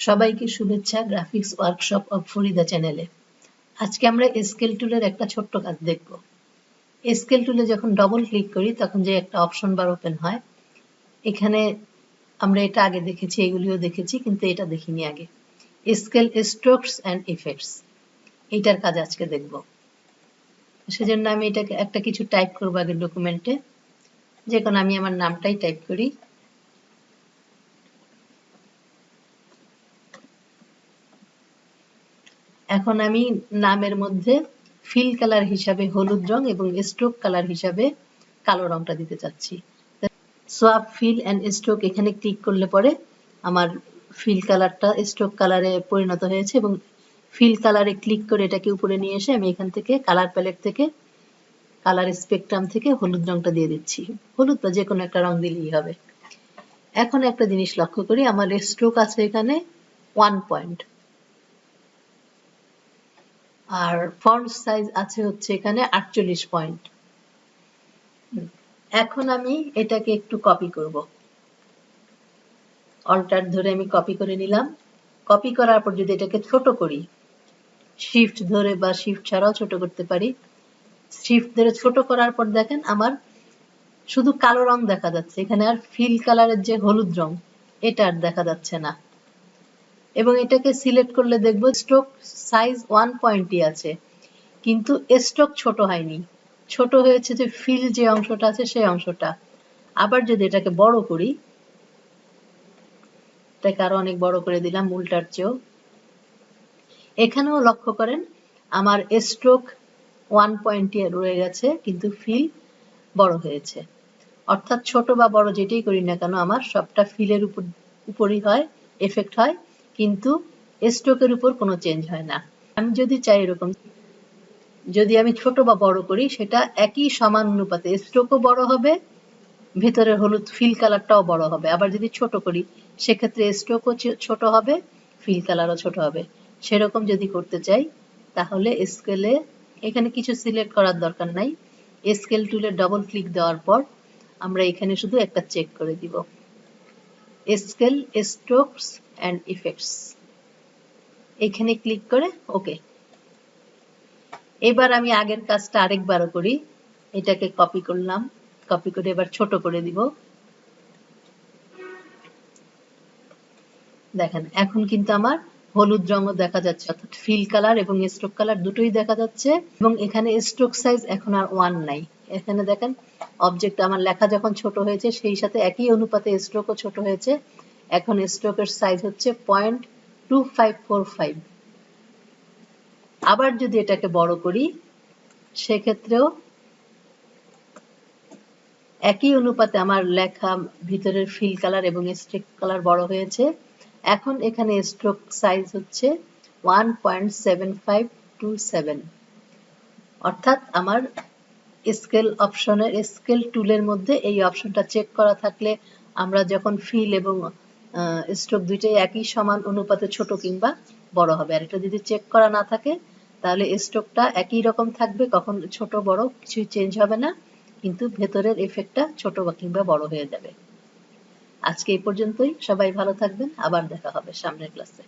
সবাইকে শুভেচ্ছা graphics workshop of Farida চ্যানেলে। আজকে আমরা স্কেল টুলের একটা ছোট্ট কাজ দেখব। স্কেল টুলে যখন ডবল ক্লিক করি তখন যে একটা অপশন বার ওপেন হয়, এখানে আমরা এটা আগে দেখেছি, এগুলিও দেখেছি, কিন্তু এটা দেখিনি আগে। স্কেল স্ট্রোকস অ্যান্ড ইফেক্টস, এইটার কাজ আজকে দেখব। সেজন্য আমি এটাকে একটা কিছু টাইপ করবো আগে ডকুমেন্টে, যে কোনো আমি আমার নামটাই টাইপ করি। এখন আমি নামের মধ্যে ফিল কালার হিসাবে হলুদ রং এবং স্ট্রোক কালার হিসাবে কালো রংটা দিতে চাচ্ছি। সোয়াপ ফিল অ্যান্ড স্ট্রোক এখানে ক্লিক করলে পরে আমার ফিল কালারটা স্ট্রোক কালারে পরিণত হয়েছে, এবং ফিল কালারে ক্লিক করে এটাকে উপরে নিয়ে এসে আমি এখান থেকে কালার প্যালেট থেকে কালার স্পেকট্রাম থেকে হলুদ রংটা দিয়ে দিচ্ছি। হলুদ বা যে কোনো একটা রং দিলেই হবে। এখন একটা জিনিস লক্ষ্য করি, আমার স্ট্রোক আছে এখানে 1 পয়েন্ট, আর ফন্ট সাইজ আছে হচ্ছে এখানে 48 পয়েন্ট। এখন আমি এটাকে একটু কপি করব। অল্টার ধরে আমি কপি করে নিলাম। কপি করার পর যদি এটাকে ছোট করি, শিফট ধরে বা শিফট ছাড়াও ছোট করতে পারি। শিফট ধরে ছোট করার পর দেখেন আমার শুধু কালো রং দেখা যাচ্ছে, এখানে আর ফিল কালারের যে হলুদ রং এটা আর দেখা যাচ্ছে না। এবং এটাকে সিলেক্ট করলে দেখবো স্ট্রোক সাইজ 1 পয়েন্টই আছে, কিন্তু স্ট্রোক ছোট হয়নি, ছোট হয়েছে যে ফিল যে অংশটা আছে সেই অংশটা। আবার যদি এটাকে বড় করি, এটাকে আরো অনেক বড় করে দিলাম উল্টার চেয়েও, এখানেও লক্ষ্য করেন আমার স্ট্রোক 1 পয়েন্টই রয়ে গেছে, কিন্তু ফিল বড় হয়েছে। অর্থাৎ ছোট বা বড় যেটাই করি না কেন আমার সবটা ফিলের উপরই হয়, এফেক্ট হয়, কিন্তু স্ট্রোকের উপর কোনো চেঞ্জ হয় না। আমি যদি চাই এরকম, যদি আমি ছোট বা বড় করি সেটা একই সমান অনুপাতে স্ট্রোকও বড় হবে, ভেতরের হলুদ ফিল কালারটাও বড় হবে। আবার যদি ছোট করি সেক্ষেত্রে স্ট্রোকও ছোট হবে, ফিল কালারও ছোট হবে। সেরকম যদি করতে চাই তাহলে স্কেলে এখানে কিছু সিলেক্ট করার দরকার নাই, স্কেল টুলে ডবল ক্লিক দেওয়ার পর আমরা এখানে শুধু একটা চেক করে দিব, স্কেল স্ট্রোকস অ্যান্ড ইফেক্টস, এখানে ক্লিক করে ওকে। এবার আমি আগের কাজটা আরেকবারও করি, এটাকে কপি করলাম, কপি করে এবার ছোট করে দিব। দেখেন এখন কিন্তু আমার হলুদ রঙও দেখা যাচ্ছে, অর্থাৎ ফিল কালার এবং স্ট্রোক কালার দুটোই দেখা যাচ্ছে। এবং এখানে স্ট্রোক সাইজ এখন আর 1 নাই, এখানে দেখেন অবজেক্ট আমার লেখা যখন ছোট হয়েছে সেই সাথে একই অনুপাতে স্ট্রোকও ছোট হয়েছে। এখন স্ট্রোকের সাইজ হচ্ছে 0.2545। আবার যদি এটাকে বড় করি সেক্ষেত্রেও একই অনুপাতে আমার লেখা ভিতরের ফিল কালার এবং স্ট্রোক কালার বড় হয়েছে। এখন এখানে স্ট্রোক সাইজ হচ্ছে 1.7527, অর্থাৎ আমার স্কেল অপশনের স্কেল টুলের মধ্যে এই অপশনটা চেক করা থাকলে আমরা যখন ফিল এবং স্ট্রোক দুইটাই একই সমান অনুপাতে ছোট কিংবা বড় হবে। আর এটা যদি চেক করা না থাকে তাহলে স্ট্রোকটা একই রকম থাকবে, কখন ছোট বড় কিছুই চেঞ্জ হবে না, কিন্তু ভেতরের এফেক্টটা ছোট বা কিংবা বড় হয়ে যাবে। আজকে এই পর্যন্তই, সবাই ভালো থাকবেন, আবার দেখা হবে সামনের ক্লাসে।